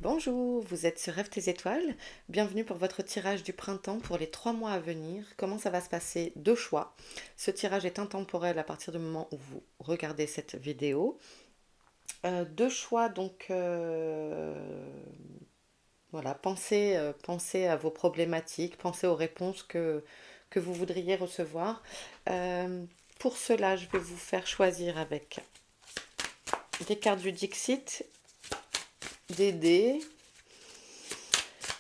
Bonjour, vous êtes sur Rêve tes étoiles. Bienvenue pour votre tirage du printemps pour les 3 mois à venir. Comment ça va se passer? Deux choix. Ce tirage est intemporel à partir du moment où vous regardez cette vidéo. Deux choix, donc voilà, pensez à vos problématiques, pensez aux réponses que vous voudriez recevoir. Pour cela, je vais vous faire choisir avec des cartes du Dixit, des dés.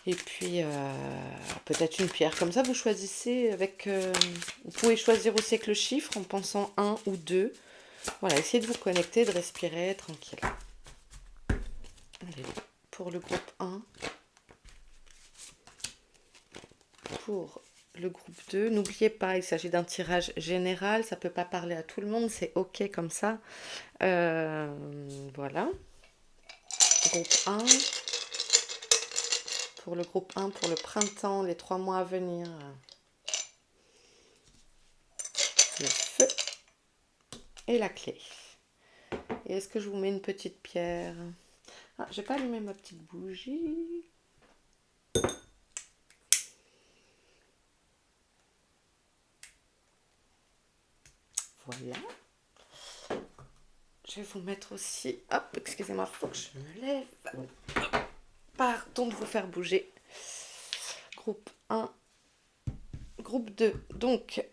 Et puis, peut-être une pierre. Comme ça, vous choisissez avec... vous pouvez choisir aussi avec le chiffre en pensant un ou deux. Voilà, essayez de vous connecter, de respirer tranquille. Allez, pour le groupe 1. Pour le groupe 2, n'oubliez pas, il s'agit d'un tirage général. Ça ne peut pas parler à tout le monde, c'est OK comme ça. Voilà. Groupe 1. Pour le groupe 1, pour le printemps, les 3 mois à venir. Le feu et la clé. Et est-ce que je vous mets une petite pierre? Ah, j'ai pas allumé ma petite bougie. Voilà. Je vais vous mettre aussi... Hop, excusez-moi, il faut que je me lève. Pardon de vous faire bouger. Groupe 1. Groupe 2. Donc,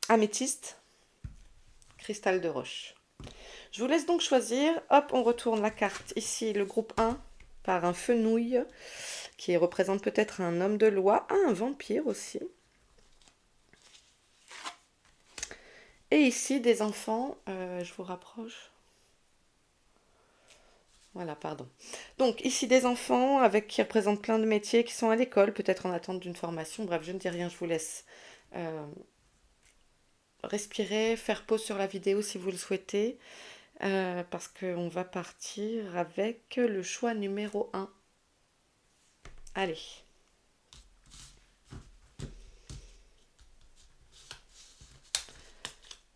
améthyste, cristal de roche. Je vous laisse donc choisir. Hop, on retourne la carte. Ici, le groupe 1, par un fenouil, qui représente peut-être un homme de loi. Ah, un vampire aussi. Et ici, des enfants. Je vous rapproche. Voilà, pardon. Donc, ici, des enfants qui représentent plein de métiers qui sont à l'école, peut-être en attente d'une formation. Bref, je ne dis rien, je vous laisse respirer, faire pause sur la vidéo si vous le souhaitez. Parce qu'on va partir avec le choix numéro 1. Allez.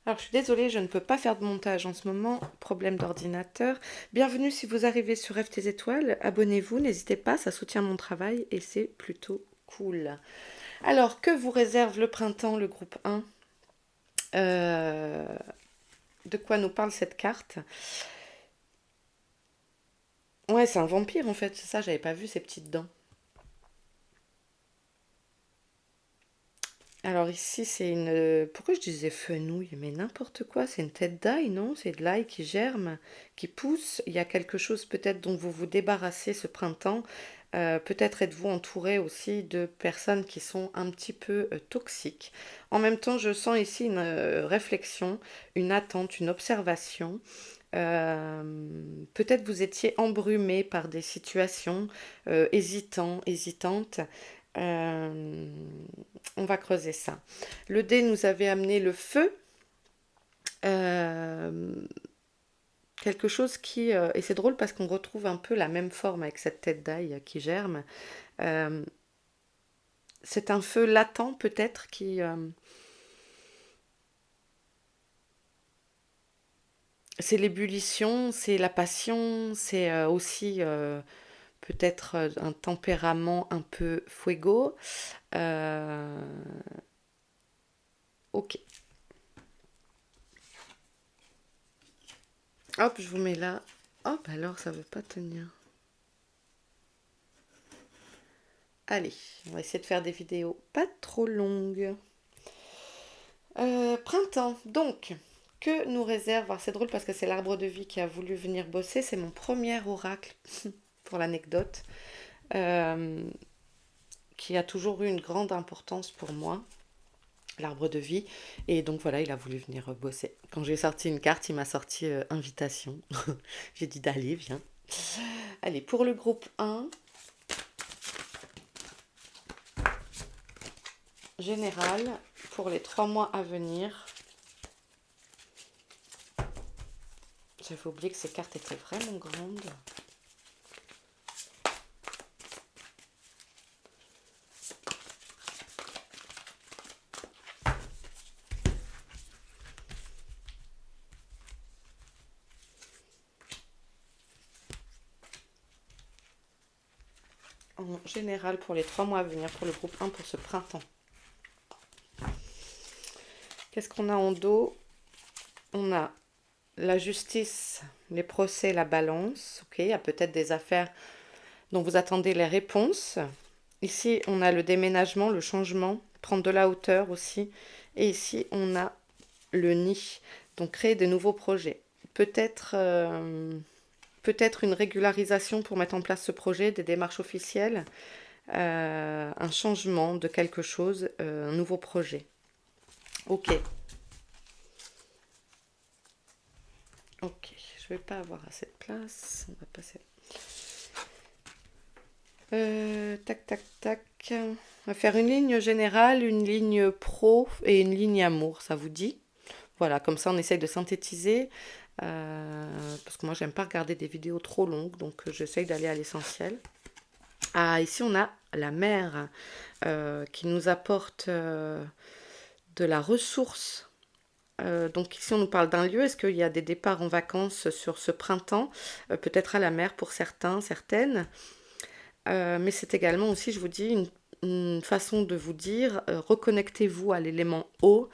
Alors, je suis désolée, je ne peux pas faire de montage en ce moment. Problème d'ordinateur. Bienvenue si vous arrivez sur Rêve tes étoiles. Abonnez-vous, n'hésitez pas, ça soutient mon travail et c'est plutôt cool. Alors, que vous réserve le printemps, le groupe 1? De quoi nous parle cette carte? Ouais, c'est un vampire en fait, c'est ça, j'avais pas vu ses petites dents. Alors ici, c'est une... Pourquoi je disais fenouil? Mais n'importe quoi, c'est une tête d'ail, non? C'est de l'ail qui germe, qui pousse. Il y a quelque chose peut-être dont vous vous débarrassez ce printemps. Peut-être êtes-vous entouré aussi de personnes qui sont un petit peu toxiques. En même temps, je sens ici une réflexion, une attente, une observation. Peut-être vous étiez embrumé par des situations hésitantes. Euh, on va creuser ça. Le dé nous avait amené le feu. Euh, quelque chose qui... et c'est drôle parce qu'on retrouve un peu la même forme avec cette tête d'ail qui germe. Euh, c'est un feu latent peut-être qui... c'est l'ébullition, c'est la passion, c'est aussi peut-être un tempérament un peu fuego. Euh, ok. Hop, je vous mets là. Hop, alors ça veut pas tenir. Allez, on va essayer de faire des vidéos pas trop longues. Printemps, donc, que nous réserve... Alors, c'est drôle parce que c'est l'arbre de vie qui a voulu venir bosser. C'est mon premier oracle, pour l'anecdote, euh, qui a toujours eu une grande importance pour moi, l'arbre de vie. Et donc voilà, il a voulu venir bosser. Quand j'ai sorti une carte, il m'a sorti invitation. J'ai dit d'aller, viens. Allez, pour le groupe 1, général, pour les 3 mois à venir. J'avais oublié que ces cartes étaient vraiment grandes. en général pour les 3 mois à venir pour le groupe 1 pour ce printemps. Qu'est-ce qu'on a en dos? On a la justice, les procès, la balance. Ok, il y a peut-être des affaires dont vous attendez les réponses. Ici, on a le déménagement, le changement, prendre de la hauteur aussi. Et ici, on a le nid, donc créer de nouveaux projets. Peut-être peut-être une régularisation pour mettre en place ce projet, des démarches officielles, un changement de quelque chose, un nouveau projet. Ok. Ok, je vais pas avoir assez de place. On va passer. Tac, tac, tac. On va faire une ligne générale, une ligne pro et une ligne amour, ça vous dit? Voilà, comme ça on essaye de synthétiser. Parce que moi j'aime pas regarder des vidéos trop longues, donc j'essaye d'aller à l'essentiel. Ah, ici on a la mer qui nous apporte de la ressource. Donc ici on nous parle d'un lieu. Est-ce qu'il y a des départs en vacances sur ce printemps? Peut-être à la mer pour certains, certaines. Mais c'est également aussi, je vous dis, une façon de vous dire, reconnectez-vous à l'élément eau.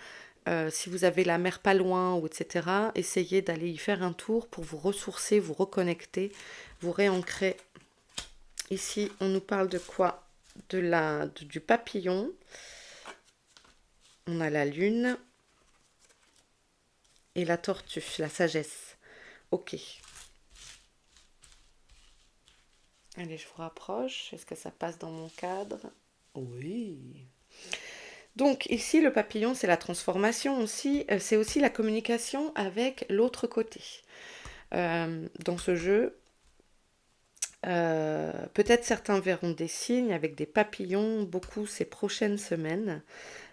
Si vous avez la mer pas loin, ou etc., essayez d'aller y faire un tour pour vous ressourcer, vous reconnecter, vous réancrer. Ici, on nous parle de quoi? Du papillon. On a la lune et la tortue, la sagesse. Ok. Allez, je vous rapproche. Est-ce que ça passe dans mon cadre? Oui. Donc ici, le papillon, c'est la transformation aussi. C'est aussi la communication avec l'autre côté. Dans ce jeu, peut-être certains verront des signes avec des papillons, beaucoup ces prochaines semaines.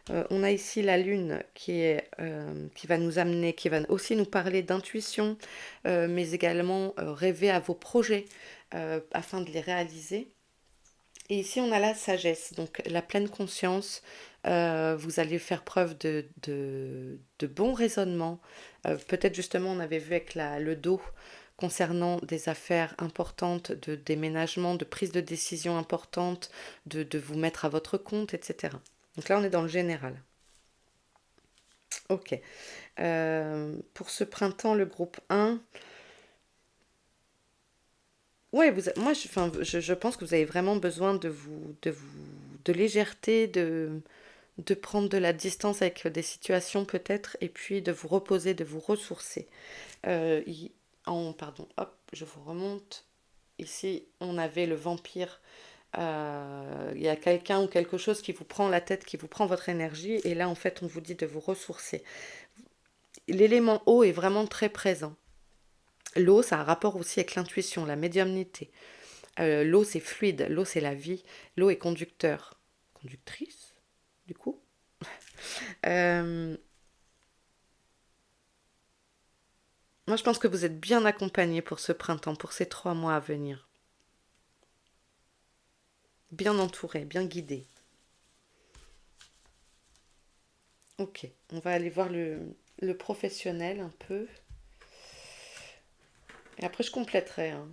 On a ici la lune qui va nous amener, qui va aussi nous parler d'intuition, mais également rêver à vos projets afin de les réaliser. Et ici, on a la sagesse, donc la pleine conscience. Vous allez faire preuve de bon raisonnement. Peut-être justement, on avait vu avec le dos concernant des affaires importantes, de déménagement, de prise de décision importante, de vous mettre à votre compte, etc. Donc là, on est dans le général. Ok. Pour ce printemps, le groupe 1. Ouais, moi, je pense que vous avez vraiment besoin de légèreté, de prendre de la distance avec des situations peut-être, et puis de vous reposer, de vous ressourcer. Pardon, hop, je vous remonte. Ici, on avait le vampire. Il y a quelqu'un ou quelque chose qui vous prend la tête, qui vous prend votre énergie, et là, en fait, on vous dit de vous ressourcer. L'élément eau est vraiment très présent. L'eau, ça a un rapport aussi avec l'intuition, la médiumnité. L'eau, c'est fluide, l'eau, c'est la vie, l'eau est conducteur. Conductrice, du coup. Euh, Moi, je pense que vous êtes bien accompagné pour ce printemps, pour ces 3 mois à venir. Bien entouré, bien guidé. Ok, on va aller voir le professionnel un peu. Et après, je compléterai, hein.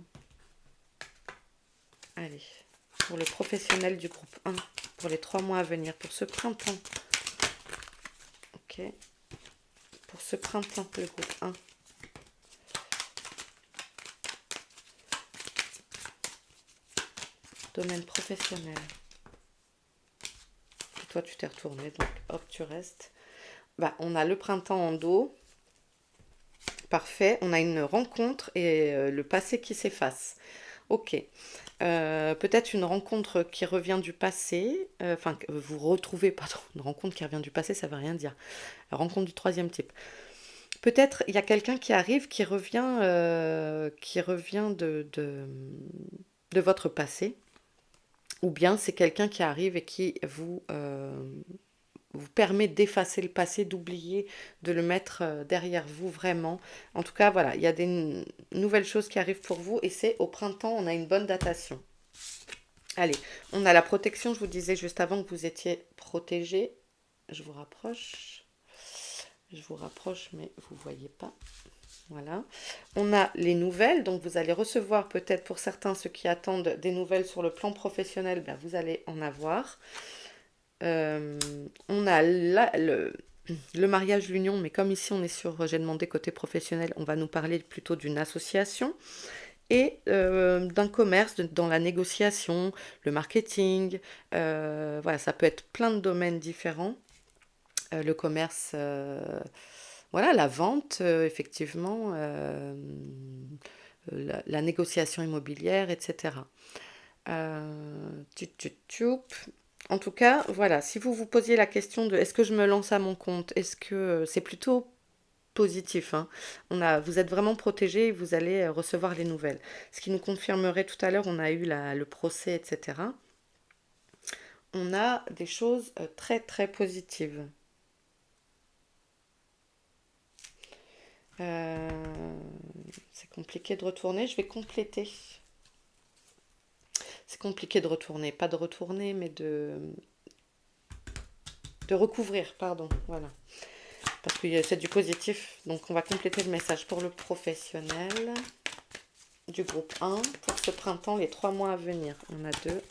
Allez, pour le professionnel du groupe 1, pour les 3 mois à venir, pour ce printemps. Ok, pour ce printemps, le groupe 1. Domaine professionnel. Et toi, tu t'es retourné, donc hop, tu restes. Bah, on a le printemps en dos. Parfait. On a une rencontre et le passé qui s'efface. Ok. Peut-être une rencontre qui revient du passé. Enfin, vous retrouvez, pardon, une rencontre qui revient du passé, ça ne veut rien dire. La rencontre du troisième type. Peut-être il y a quelqu'un qui revient de votre passé. Ou bien c'est quelqu'un qui arrive et qui vous permet d'effacer le passé, d'oublier, de le mettre derrière vous vraiment. En tout cas, voilà, il y a des nouvelles choses qui arrivent pour vous et c'est au printemps, on a une bonne datation. Allez, on a la protection, je vous disais juste avant que vous étiez protégé. Je vous rapproche. Je vous rapproche, mais vous ne voyez pas. Voilà. On a les nouvelles, donc vous allez recevoir peut-être pour certains ceux qui attendent des nouvelles sur le plan professionnel, ben vous allez en avoir. Euh, on a le mariage, l'union, mais comme ici on est sur, j'ai demandé côté professionnel, on va nous parler plutôt d'une association et d'un commerce dans la négociation, le marketing. Voilà, ça peut être plein de domaines différents. Le commerce, voilà, la vente, effectivement, la négociation immobilière, etc. Tchoup. En tout cas, voilà, si vous vous posiez la question de est-ce que je me lance à mon compte, est-ce que c'est plutôt positif, hein. Vous êtes vraiment protégé et vous allez recevoir les nouvelles. Ce qui nous confirmerait tout à l'heure, on a eu le procès, etc. On a des choses très très positives. Euh, c'est compliqué de retourner, je vais compléter. C'est compliqué de retourner, pas de retourner, mais de recouvrir, pardon, voilà. Parce que c'est du positif, donc on va compléter le message pour le professionnel du groupe 1 pour ce printemps, les 3 mois à venir. On a deux.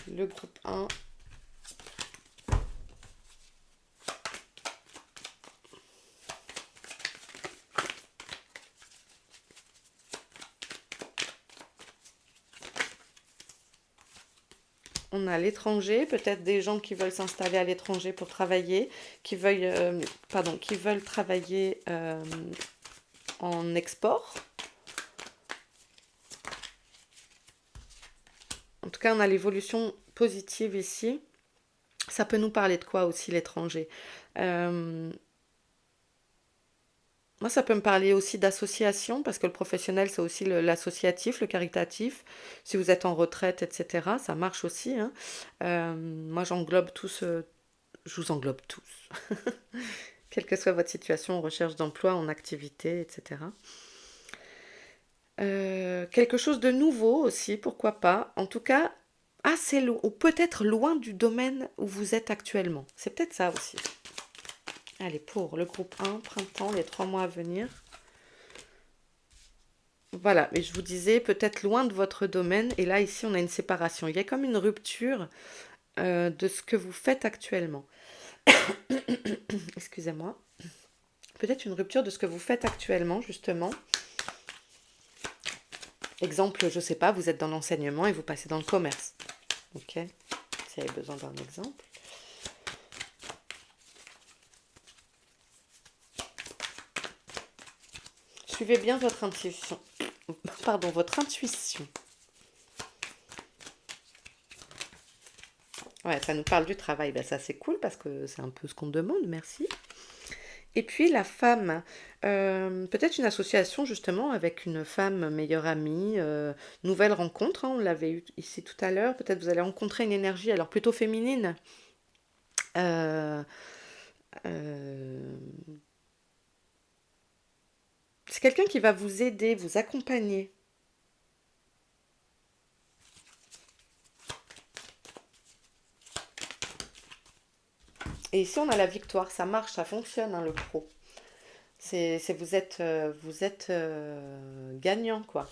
Le groupe 1. On a l'étranger, peut-être des gens qui veulent s'installer à l'étranger pour travailler, qui veulent travailler en export. En tout cas, on a l'évolution positive ici. Ça peut nous parler de quoi aussi l'étranger? Euh, Moi, ça peut me parler aussi d'association, parce que le professionnel, c'est aussi l'associatif, le caritatif. Si vous êtes en retraite, etc., ça marche aussi, hein. Moi, je vous englobe tous. Quelle que soit votre situation, en recherche d'emploi, en activité, etc. Quelque chose de nouveau aussi, pourquoi pas. En tout cas, assez loin, ou peut-être loin du domaine où vous êtes actuellement. C'est peut-être ça aussi. Allez, pour le groupe 1, printemps, les 3 mois à venir. Voilà, mais je vous disais peut-être loin de votre domaine, et là ici on a une séparation. Il y a comme une rupture de ce que vous faites actuellement. Excusez-moi. Peut-être une rupture de ce que vous faites actuellement, justement. Exemple, je sais pas, vous êtes dans l'enseignement et vous passez dans le commerce. Ok. Si vous avez besoin d'un exemple. Suivez bien votre intuition. Pardon, votre intuition. Ouais, ça nous parle du travail. Ben, ça, c'est cool parce que c'est un peu ce qu'on demande. Merci. Et puis la femme, peut-être une association justement avec une femme meilleure amie, nouvelle rencontre, hein, on l'avait eu ici tout à l'heure. Peut-être vous allez rencontrer une énergie alors plutôt féminine. Euh, euh, c'est quelqu'un qui va vous aider, vous accompagner. Et ici on a la victoire, ça marche, ça fonctionne, hein, le pro. Vous êtes gagnant, quoi.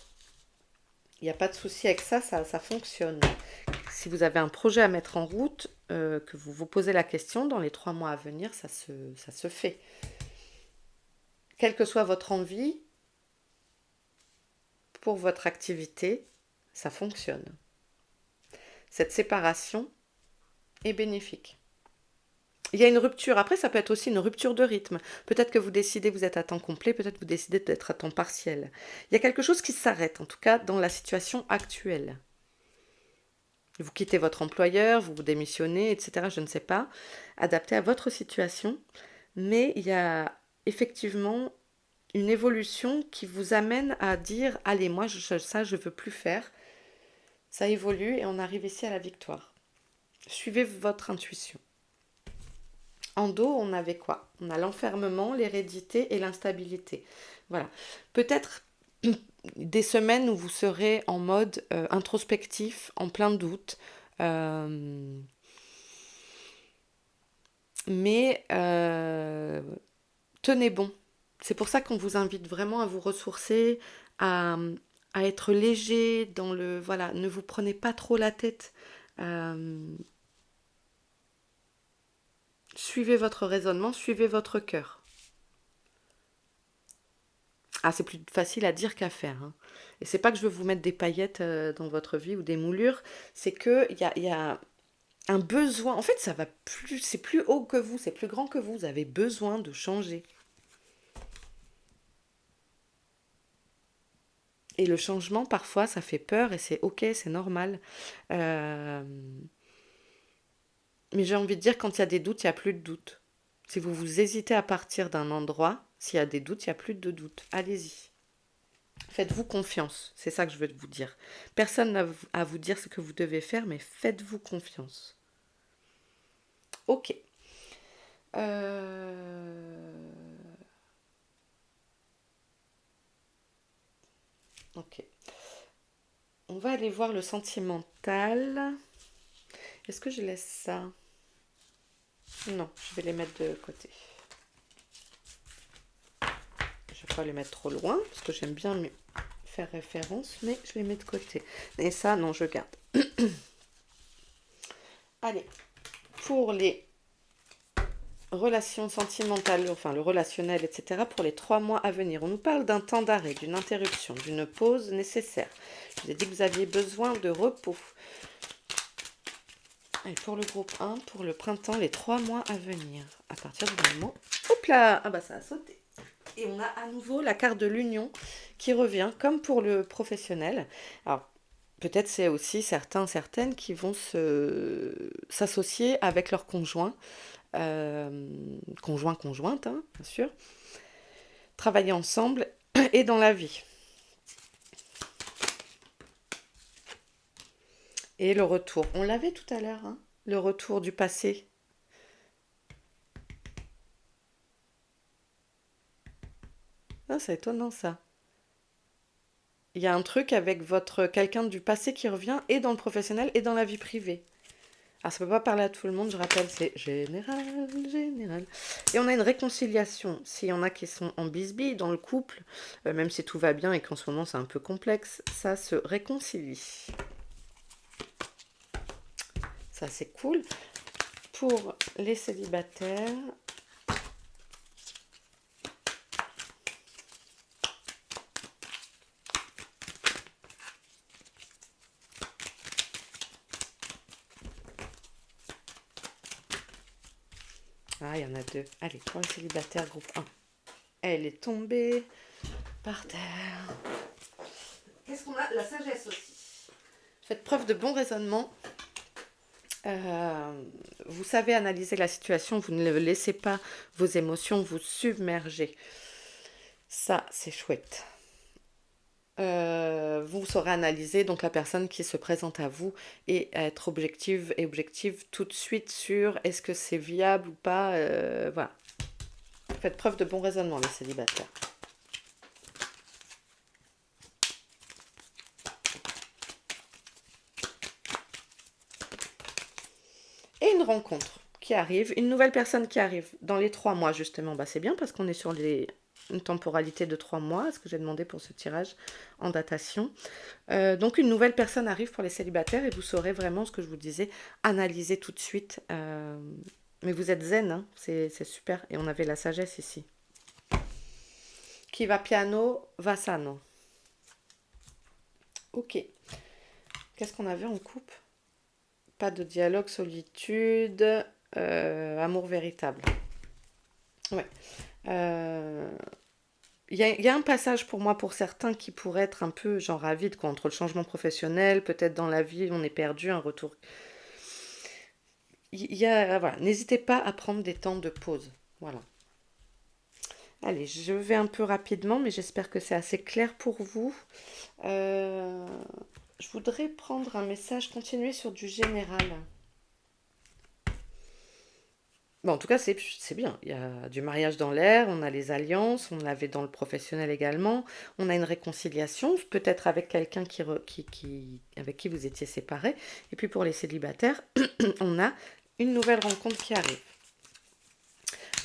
Il n'y a pas de souci avec ça, ça fonctionne. Si vous avez un projet à mettre en route, que vous vous posez la question, dans les 3 mois à venir, ça se fait. Quelle que soit votre envie, pour votre activité, ça fonctionne. Cette séparation est bénéfique. Il y a une rupture. Après, ça peut être aussi une rupture de rythme. Peut-être que vous décidez, vous êtes à temps complet, peut-être que vous décidez d'être à temps partiel. Il y a quelque chose qui s'arrête, en tout cas dans la situation actuelle. Vous quittez votre employeur, vous démissionnez, etc. Je ne sais pas, adapté à votre situation. Mais il y a effectivement une évolution qui vous amène à dire, allez, moi, ça, je veux plus faire. Ça évolue et on arrive ici à la victoire. Suivez votre intuition. En dos, on avait quoi? On a l'enfermement, l'hérédité et l'instabilité. Voilà. Peut-être des semaines où vous serez en mode introspectif, en plein doute, mais tenez bon. C'est pour ça qu'on vous invite vraiment à vous ressourcer, à, à être léger dans le... Voilà, ne vous prenez pas trop la tête. Euh, Suivez votre raisonnement, suivez votre cœur. Ah, c'est plus facile à dire qu'à faire, hein. Et c'est pas que je veux vous mettre des paillettes dans votre vie ou des moulures, c'est que il y a un besoin. En fait, ça va plus, c'est plus haut que vous, c'est plus grand que vous. Vous avez besoin de changer. Et le changement, parfois, ça fait peur et c'est ok, c'est normal. Euh, Mais j'ai envie de dire, quand il y a des doutes, il n'y a plus de doutes. Si vous hésitez à partir d'un endroit, s'il y a des doutes, il n'y a plus de doutes. Allez-y. Faites-vous confiance. C'est ça que je veux vous dire. Personne n'a à vous dire ce que vous devez faire, mais faites-vous confiance. Ok. Ok. On va aller voir le sentimental. Est-ce que je laisse ça? Non, je vais les mettre de côté. Je vais pas les mettre trop loin, parce que j'aime bien faire référence, mais je les mets de côté. Et ça, non, je garde. Allez, pour les relations sentimentales, enfin le relationnel, etc., pour les 3 mois à venir. On nous parle d'un temps d'arrêt, d'une interruption, d'une pause nécessaire. Je vous ai dit que vous aviez besoin de repos. Et pour le groupe 1, pour le printemps, les 3 mois à venir. À partir du moment... Hop là! Ah bah ça a sauté. Et on a à nouveau la carte de l'union qui revient, comme pour le professionnel. Alors, peut-être c'est aussi certaines qui vont s'associer avec leur conjoint, conjointe, hein, bien sûr, travailler ensemble et dans la vie. Et le retour, on l'avait tout à l'heure, hein, le retour du passé. Ah, c'est étonnant ça. Il y a un truc avec votre quelqu'un du passé qui revient et dans le professionnel et dans la vie privée. Alors ça peut pas parler à tout le monde, je rappelle, c'est général, général. Et on a une réconciliation. S'il y en a qui sont en bisbille dans le couple, même si tout va bien et qu'en ce moment c'est un peu complexe, ça se réconcilie. Ça c'est cool. Pour les célibataires, ah, il y en a 2. Allez, pour les célibataires, groupe 1. Elle est tombée par terre. Qu'est-ce qu'on a? La sagesse aussi. Faites preuve de bon raisonnement. Vous savez analyser la situation, vous ne laissez pas vos émotions vous submerger. Ça, c'est chouette. Vous saurez analyser donc la personne qui se présente à vous et être objective tout de suite sur est-ce que c'est viable ou pas. Voilà. Faites preuve de bon raisonnement, les célibataires. Et une rencontre qui arrive, une nouvelle personne qui arrive dans les 3 mois justement. Bah, c'est bien parce qu'on est sur une temporalité de 3 mois, ce que j'ai demandé pour ce tirage en datation. Donc une nouvelle personne arrive pour les célibataires et vous saurez vraiment ce que je vous disais, analyser tout de suite. Mais vous êtes zen, hein, c'est super. Et on avait la sagesse ici. Qui va piano, va sano. Ok. Qu'est-ce qu'on avait en coupe? Pas de dialogue, solitude, amour véritable. Ouais. Il y a un passage pour moi, pour certains, qui pourrait être un peu genre à vide, quoi, entre le changement professionnel, peut-être dans la vie, on est perdu, un retour. Voilà, n'hésitez pas à prendre des temps de pause. Voilà. Allez, je vais un peu rapidement, mais j'espère que c'est assez clair pour vous. Euh, je voudrais prendre un message, continuer sur du général. Bon, en tout cas, c'est bien. Il y a du mariage dans l'air, on a les alliances, on l'avait dans le professionnel également. On a une réconciliation, peut-être avec quelqu'un avec qui vous étiez séparés. Et puis pour les célibataires, on a une nouvelle rencontre qui arrive.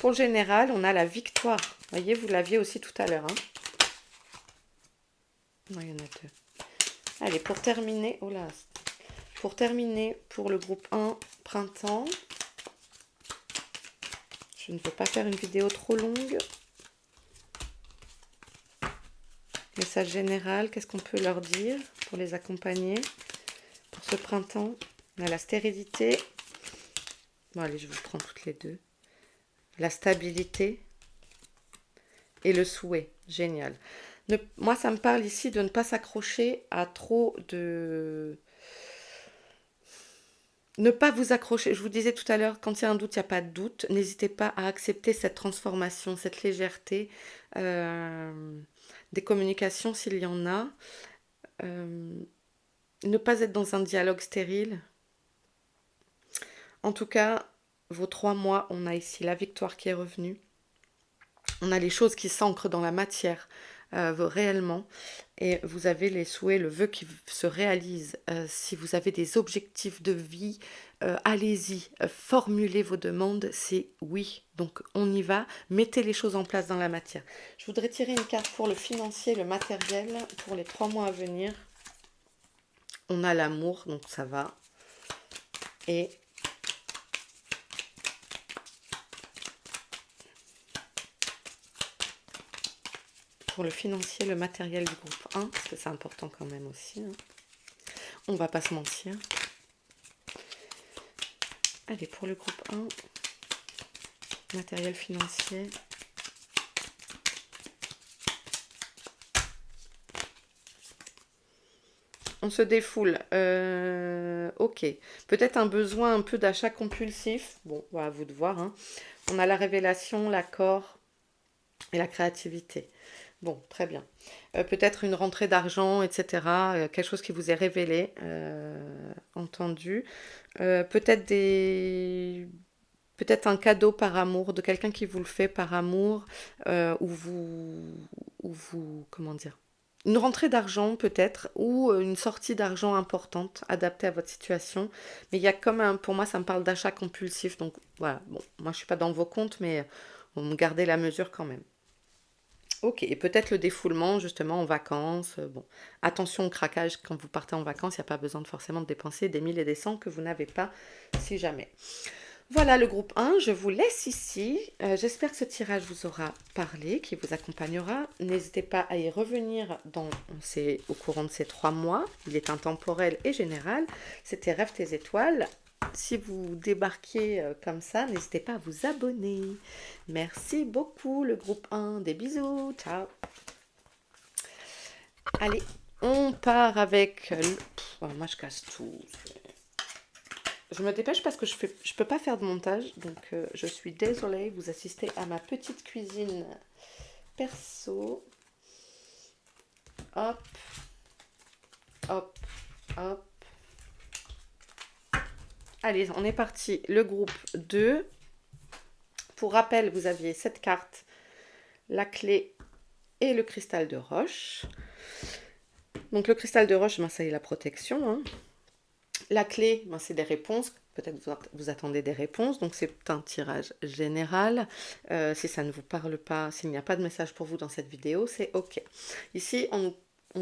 pour le général, on a la victoire. Vous voyez, vous l'aviez aussi tout à l'heure. Hein. Non, il y en a deux. Allez, pour terminer, oh là, pour terminer pour le groupe 1, printemps, je ne veux pas faire une vidéo trop longue. Message général, qu'est-ce qu'on peut leur dire pour les accompagner pour ce printemps? On a la stérilité. Bon, allez, je vous prends toutes les deux. La stabilité et le souhait. Génial. Moi, ça me parle ici de ne pas s'accrocher à trop de... Ne pas vous accrocher. Je vous disais tout à l'heure, quand il y a un doute, il n'y a pas de doute. N'hésitez pas à accepter cette transformation, cette légèreté des communications s'il y en a. Ne pas être dans un dialogue stérile. En tout cas, vos 3 mois, on a ici la victoire qui est revenue. On a les choses qui s'ancrent dans la matière réellement. Et vous avez les souhaits, le vœu qui se réalise. Si vous avez des objectifs de vie, allez-y, formulez vos demandes, c'est oui. Donc on y va, mettez les choses en place dans la matière. Je voudrais tirer une carte pour le financier, le matériel, pour les 3 mois à venir. On a l'amour, donc ça va. Et pour le financier, le matériel du groupe 1, parce que c'est important quand même aussi. Hein. On ne va pas se mentir. Allez, pour le groupe 1, matériel financier. On se défoule. Ok. Peut-être un besoin un peu d'achat compulsif. Bon, à vous de voir. Hein. On a la révélation, l'accord et la créativité. Bon, très bien. Peut-être une rentrée d'argent, etc. Quelque chose qui vous est révélé, entendu. Peut-être peut-être un cadeau par amour, de quelqu'un qui vous le fait par amour, ou vous, comment dire, une rentrée d'argent peut-être, ou une sortie d'argent importante, adaptée à votre situation. Mais il y a comme un, pour moi, ça me parle d'achat compulsif. Donc voilà, bon, moi je suis pas dans vos comptes, mais on me gardez la mesure quand même. Ok, et peut-être le défoulement justement en vacances. Bon, attention au craquage quand vous partez en vacances, il n'y a pas besoin de forcément de dépenser des 1000 et des cents que vous n'avez pas si jamais. Voilà le groupe 1, je vous laisse ici. J'espère que ce tirage vous aura parlé, qui vous accompagnera. N'hésitez pas à y revenir au courant de ces 3 mois. Il est intemporel et général. C'était Rêve tes étoiles. Si vous débarquiez comme ça, n'hésitez pas à vous abonner. Merci beaucoup le groupe 1. Des bisous. Ciao. Allez, on part avec... Oh, moi je casse tout. Je me dépêche parce que je peux pas faire de montage. Donc je suis désolée. Vous assistez à ma petite cuisine perso. Hop. Hop. Hop. Allez, on est parti. Le groupe 2. Pour rappel, vous aviez cette carte, la clé et le cristal de roche. Donc le cristal de roche, ben, ça y est la protection. Hein. La clé, ben, c'est des réponses. Peut-être vous attendez des réponses. Donc c'est un tirage général. Si ça ne vous parle pas, s'il n'y a pas de message pour vous dans cette vidéo, c'est OK. Ici, on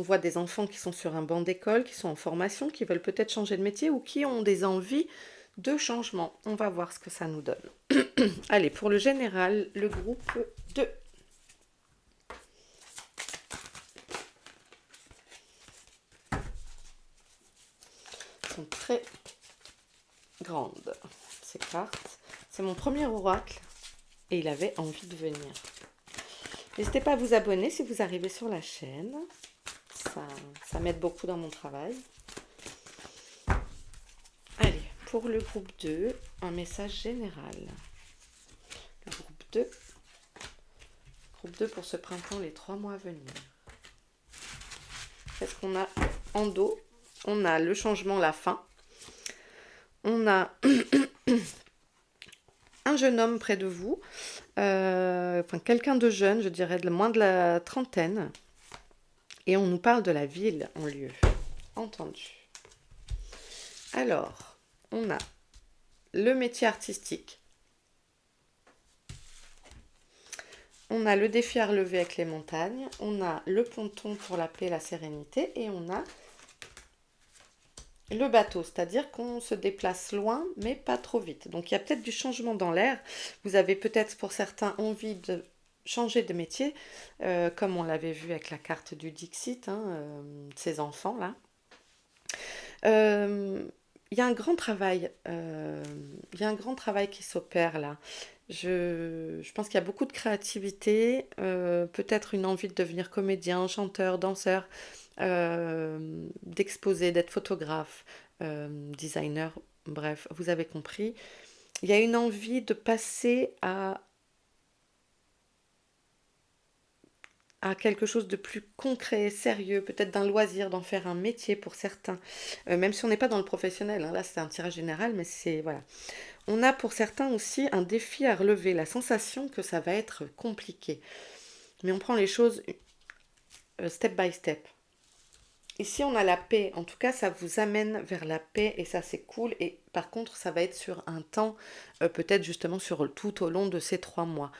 voit des enfants qui sont sur un banc d'école, qui sont en formation, qui veulent peut-être changer de métier ou qui ont des envies de changement. On va voir ce que ça nous donne. Allez, pour le général, le groupe 2. Elles sont très grandes, ces cartes. C'est mon premier oracle et il avait envie de venir. N'hésitez pas à vous abonner si vous arrivez sur la chaîne. Ça m'aide beaucoup dans mon travail. Allez, pour le groupe 2, un message général. Le groupe 2. Groupe 2 pour ce printemps, les 3 mois à venir. Qu'est-ce qu'on a en dos? On a le changement, la fin. On a un jeune homme près de vous. Enfin, quelqu'un de jeune, je dirais de moins de la trentaine. Et on nous parle de la ville en lieu. Entendu. Alors, on a le métier artistique. On a le défi à relever avec les montagnes, on a le ponton pour la paix et la sérénité, et on a le bateau, c'est-à-dire qu'on se déplace loin, mais pas trop vite. Donc il y a peut-être du changement dans l'air. Vous avez peut-être pour certains envie de changer de métier, comme on l'avait vu avec la carte du Dixit, hein, ces enfants-là. Euh, Il y a un grand travail, il y a un grand travail qui s'opère là. Je pense qu'il y a beaucoup de créativité, peut-être une envie de devenir comédien, chanteur, danseur, d'exposer, d'être photographe, designer, bref, vous avez compris. Il y a une envie de passer à quelque chose de plus concret, sérieux, peut-être d'un loisir, d'en faire un métier pour certains. Même si on n'est pas dans le professionnel, hein, là c'est un tirage général, mais c'est voilà. On a pour certains aussi un défi à relever, la sensation que ça va être compliqué. Mais on prend les choses step by step. Ici, on a la paix. En tout cas, ça vous amène vers la paix et ça, c'est cool. Et par contre, ça va être sur un temps, peut-être justement sur tout au long de ces 3 mois.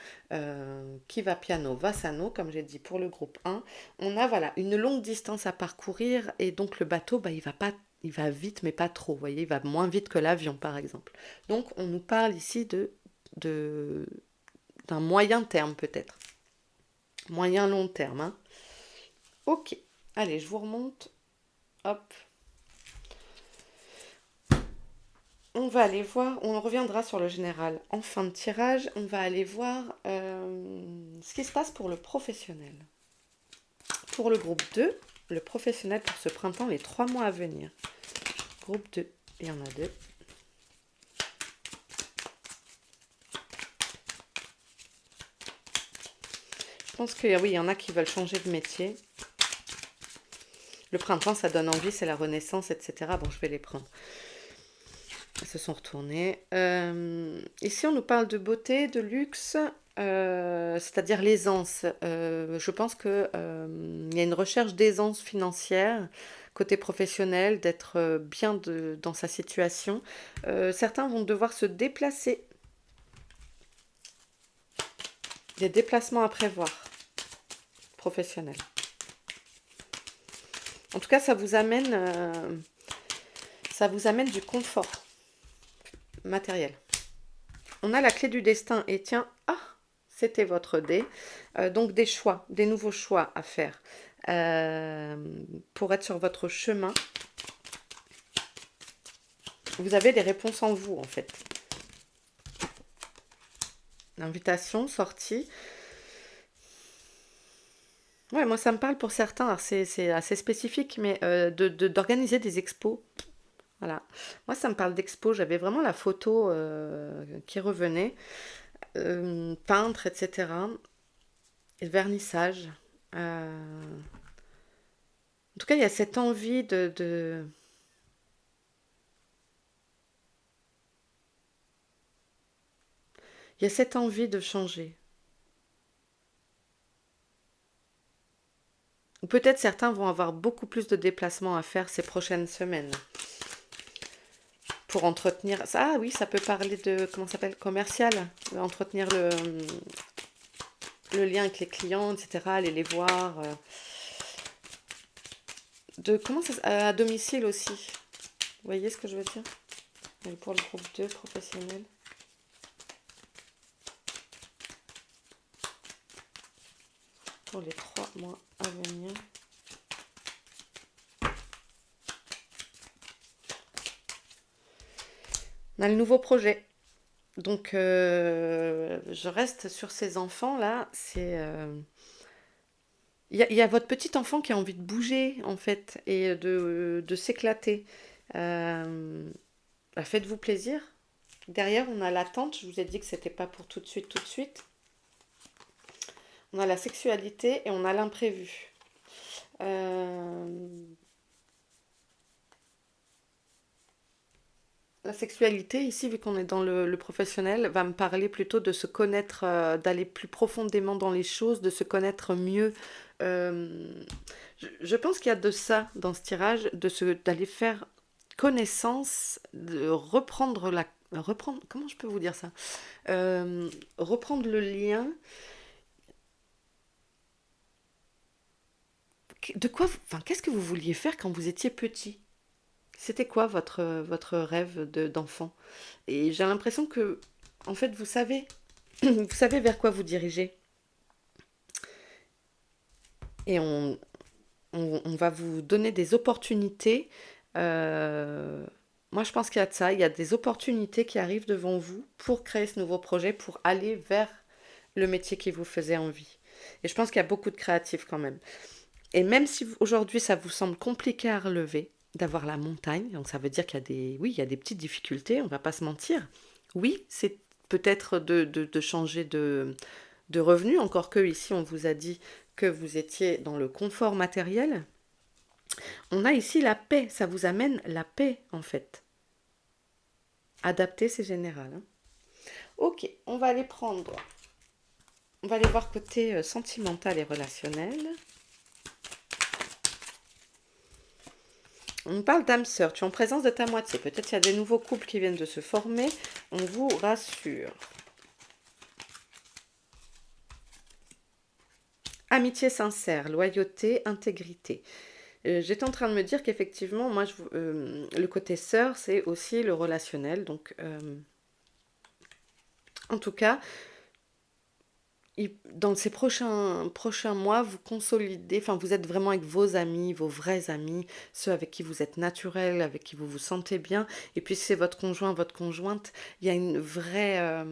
Qui va piano, va sano, comme j'ai dit pour le groupe 1. On a voilà une longue distance à parcourir et donc le bateau, bah, il va pas, il va vite, mais pas trop. Vous voyez, il va moins vite que l'avion, par exemple. Donc, on nous parle ici de, d'un moyen terme, peut-être. Moyen long terme, hein. Ok. Allez, je vous remonte. Hop. On va aller voir, on reviendra sur le général en fin de tirage. On va aller voir ce qui se passe pour le professionnel. Pour le groupe 2, le professionnel pour ce printemps, les 3 mois à venir. Groupe 2, il y en a 2. Je pense que oui, il y en a qui veulent changer de métier. Le printemps, ça donne envie, c'est la renaissance, etc. Bon, je vais les prendre. Ils se sont retournés. Ici, on nous parle de beauté, de luxe, c'est-à-dire l'aisance. Je pense qu'il y a une recherche d'aisance financière, côté professionnel, d'être bien dans sa situation. Certains vont devoir se déplacer. Des déplacements à prévoir, professionnels. En tout cas, ça vous amène du confort matériel. On a la clé du destin et tiens, c'était votre dé. Donc des choix, des nouveaux choix à faire pour être sur votre chemin. Vous avez des réponses en vous en fait. Invitation, sortie. Ouais, moi ça me parle pour certains, alors c'est assez spécifique, mais d'organiser des expos. Voilà. Moi ça me parle d'expos, j'avais vraiment la photo qui revenait, peintre, etc. Et le vernissage. En tout cas, il y a cette envie il y a cette envie de changer. Ou peut-être certains vont avoir beaucoup plus de déplacements à faire ces prochaines semaines pour entretenir. Ah oui, ça peut parler de, comment ça s'appelle, commercial. Entretenir le lien avec les clients, etc. Aller les voir. Comment ça, à domicile aussi. Vous voyez ce que je veux dire? Et pour le groupe 2 professionnel. Pour les 3 mois à venir. On a le nouveau projet. Donc, je reste sur ces enfants-là. Il y a votre petit enfant qui a envie de bouger, en fait, et de s'éclater. Euh, Bah, faites-vous plaisir. Derrière, on a l'attente. Je vous ai dit que c'était pas pour tout de suite, tout de suite. On a la sexualité et on a l'imprévu. Euh, La sexualité, ici, vu qu'on est dans le professionnel, va me parler plutôt de se connaître, d'aller plus profondément dans les choses, de se connaître mieux. Euh, je pense qu'il y a de ça dans ce tirage, d'aller faire connaissance, de reprendre, comment je peux vous dire ça? Reprendre le lien enfin, qu'est-ce que vous vouliez faire quand vous étiez petit? C'était quoi votre rêve d'enfant? Et j'ai l'impression que, en fait, vous savez, vous savez vers quoi vous dirigez. Et on va vous donner des opportunités. Euh, Moi, je pense qu'il y a de ça. Il y a des opportunités qui arrivent devant vous pour créer ce nouveau projet, pour aller vers le métier qui vous faisait envie. Et je pense qu'il y a beaucoup de créatifs quand même. Et même si aujourd'hui ça vous semble compliqué à relever, d'avoir la montagne, donc ça veut dire qu'il y a des, oui, il y a des petites difficultés, on va pas se mentir. Oui, c'est peut-être de changer de revenus, encore que ici on vous a dit que vous étiez dans le confort matériel. On a ici la paix, ça vous amène la paix en fait. Adapter, c'est général, hein. Ok, on va aller voir côté sentimental et relationnel. On parle d'âme sœur, tu es en présence de ta moitié. Peut-être qu'il y a des nouveaux couples qui viennent de se former. On vous rassure. Amitié sincère, loyauté, intégrité. J'étais en train de me dire qu'effectivement, moi, le côté sœur, c'est aussi le relationnel. Donc, en tout cas, dans ces prochains mois, vous consolidez, enfin, vous êtes vraiment avec vos amis, vos vrais amis, ceux avec qui vous êtes naturel, avec qui vous vous sentez bien. Et puis, si c'est votre conjoint, votre conjointe, il y a une vraie.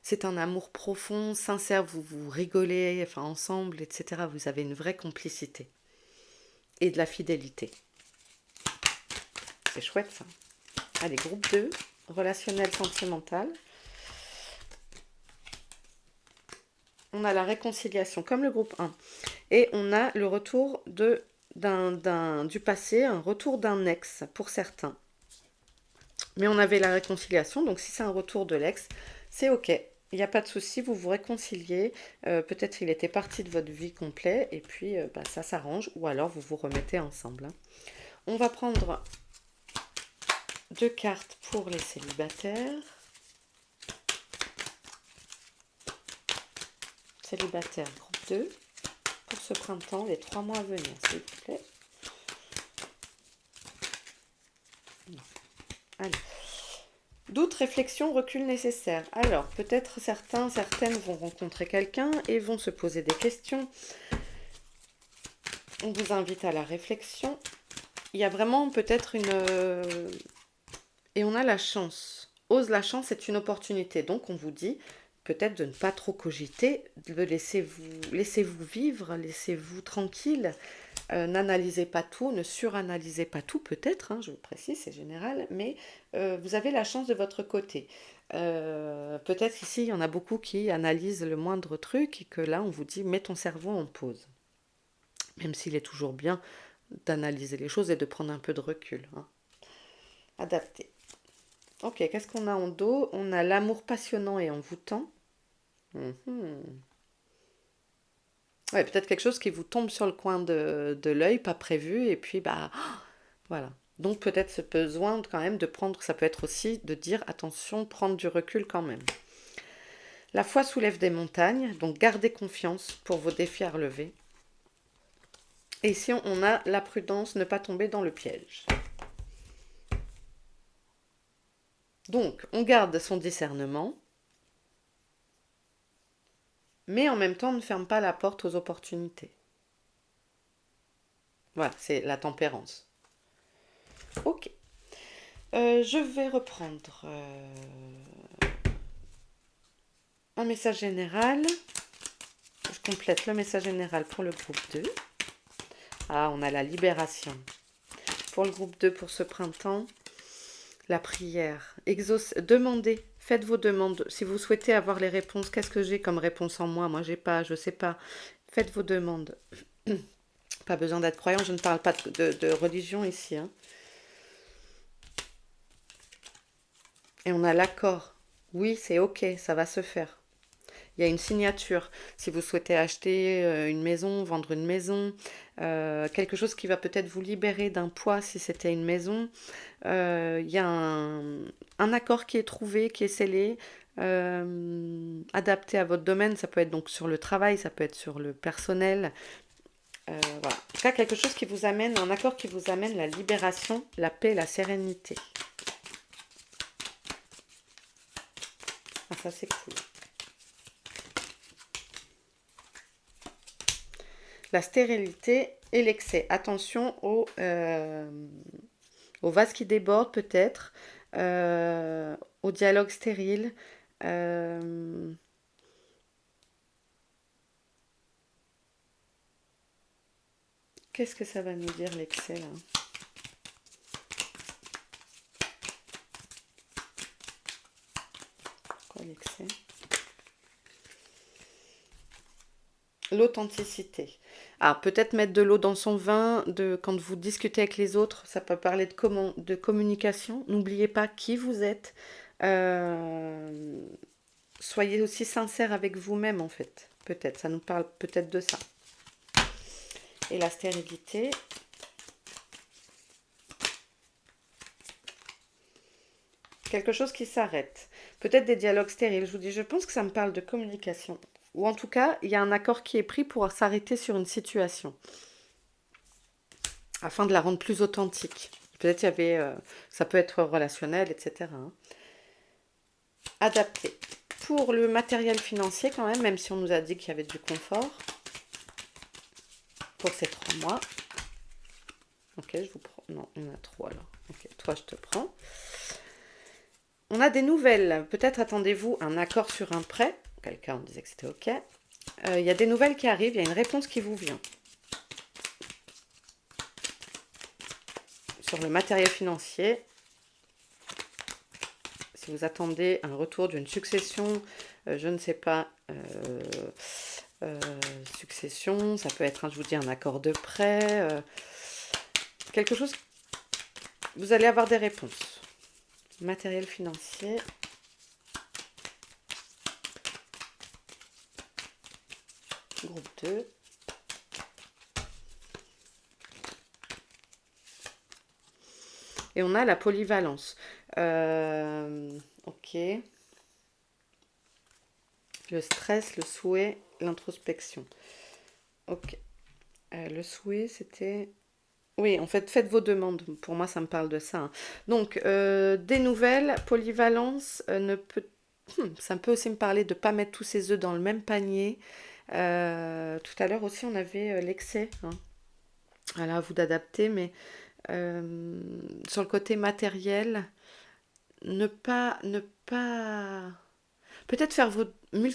C'est un amour profond, sincère, vous rigolez, enfin, ensemble, etc. Vous avez une vraie complicité et de la fidélité. C'est chouette, ça. Allez, groupe 2, relationnel sentimental. On a la réconciliation comme le groupe 1. Et on a le retour du passé, un retour d'un ex pour certains. Mais on avait la réconciliation, donc si c'est un retour de l'ex, c'est ok. Il n'y a pas de souci, vous vous réconciliez. Peut-être qu'il était parti de votre vie complète et puis ça s'arrange. Ou alors vous vous remettez ensemble, hein. On va prendre 2 cartes pour les célibataires. Célibataire, groupe 2. Pour ce printemps, les 3 mois à venir, s'il vous plaît. Non. Allez. Doute, réflexion, recul nécessaire. Alors, peut-être certaines vont rencontrer quelqu'un et vont se poser des questions. On vous invite à la réflexion. Il y a vraiment peut-être une... Et on a la chance. Ose la chance, c'est une opportunité. Donc, on vous dit peut-être de ne pas trop cogiter, de laissez-vous vivre, laissez-vous tranquille. N'analysez pas tout, ne suranalysez pas tout, peut-être, hein, je vous précise, c'est général, mais vous avez la chance de votre côté. Peut-être ici, il y en a beaucoup qui analysent le moindre truc et que là, on vous dit, mets ton cerveau en pause. Même s'il est toujours bien d'analyser les choses et de prendre un peu de recul, hein. Adapté. Ok, qu'est-ce qu'on a en dos? On a l'amour passionnant et envoûtant. Ouais, peut-être quelque chose qui vous tombe sur le coin de l'œil, pas prévu, et puis voilà. Donc peut-être ce besoin quand même de prendre, ça peut être aussi de dire attention, prendre du recul quand même. La foi soulève des montagnes, donc gardez confiance pour vos défis à relever. Et ici on a la prudence, ne pas tomber dans le piège. Donc on garde son discernement, mais en même temps on ne ferme pas la porte aux opportunités. Voilà, c'est la tempérance. Ok. Je vais reprendre un message général. Je complète le message général pour le groupe 2. Ah, on a la libération. Pour le groupe 2, pour ce printemps, la prière. Demandez, faites vos demandes. Si vous souhaitez avoir les réponses, qu'est-ce que j'ai comme réponse en moi? Moi, j'ai pas, je sais pas. Faites vos demandes. Pas besoin d'être croyant, je ne parle pas de religion ici, hein. Et on a l'accord. Oui, c'est ok, ça va se faire. Il y a une signature. Si vous souhaitez acheter une maison, vendre une maison, quelque chose qui va peut-être vous libérer d'un poids si c'était une maison, il y a un accord qui est trouvé, qui est scellé, adapté à votre domaine. Ça peut être donc sur le travail, ça peut être sur le personnel. Voilà. tout cas, quelque chose qui vous amène, un accord qui vous amène la libération, la paix, la sérénité. Ah, ça, c'est cool. La stérilité et l'excès. Attention au vase qui déborde peut-être, au dialogue stérile. euh, Qu'est-ce que ça va nous dire l'excès là? Pourquoi l'excès? L'authenticité. Ah, peut-être mettre de l'eau dans son vin, quand vous discutez avec les autres, ça peut parler de communication. N'oubliez pas qui vous êtes. Euh, Soyez aussi sincère avec vous-même en fait. Peut-être, ça nous parle peut-être de ça. Et la stérilité. Quelque chose qui s'arrête. Peut-être des dialogues stériles. Je vous dis, je pense que ça me parle de communication. Ou en tout cas, il y a un accord qui est pris pour s'arrêter sur une situation. Afin de la rendre plus authentique. Peut-être il y avait... ça peut être relationnel, etc. hein. Adapté. Pour le matériel financier quand même si on nous a dit qu'il y avait du confort. Pour ces 3 mois. Ok, je vous prends... Non, il y en a 3 alors. Ok, toi je te prends. On a des nouvelles. Peut-être attendez-vous un accord sur un prêt. Quelqu'un on disait que c'était ok. Il y a des nouvelles qui arrivent, il y a une réponse qui vous vient. Sur le matériel financier, si vous attendez un retour d'une succession, je ne sais pas, succession, ça peut être, je vous dis, un accord de prêt, quelque chose, vous allez avoir des réponses. Matériel financier. Groupe 2. Et on a la polyvalence. Ok. Le stress, le souhait, l'introspection. Ok. Le souhait, c'était... Oui, en fait, faites vos demandes. Pour moi, ça me parle de ça. hein. Donc, des nouvelles, polyvalence, ça peut aussi me parler de ne pas mettre tous ses œufs dans le même panier. Tout à l'heure aussi, on avait l'excès. hein. Voilà, à vous d'adapter, mais sur le côté matériel, ne pas peut-être faire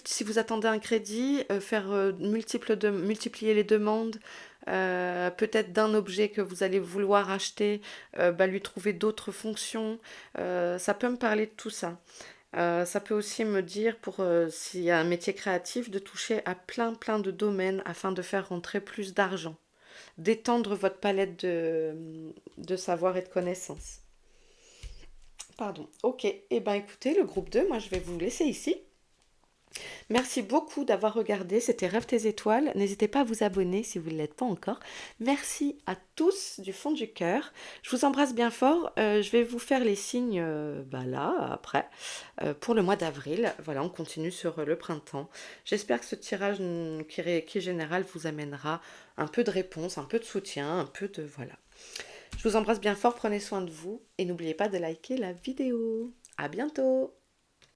si vous attendez un crédit, faire multiplier les demandes, peut-être d'un objet que vous allez vouloir acheter, lui trouver d'autres fonctions. Ça peut me parler de tout ça. Ça peut aussi me dire, s'il y a un métier créatif, de toucher à plein plein de domaines afin de faire rentrer plus d'argent, d'étendre votre palette de savoir et de connaissances. Pardon. Ok. Eh bien, écoutez, le groupe 2, moi, je vais vous laisser ici. Merci beaucoup d'avoir regardé. C'était Rêve tes étoiles. N'hésitez pas à vous abonner si vous ne l'êtes pas encore. Merci à tous du fond du cœur. Je vous embrasse bien fort. Je vais vous faire les signes là, après, pour le mois d'avril. Voilà, on continue sur le printemps. J'espère que ce tirage qui est général vous amènera un peu de réponse, un peu de soutien, un peu de... Voilà. Je vous embrasse bien fort, prenez soin de vous et n'oubliez pas de liker la vidéo. À bientôt!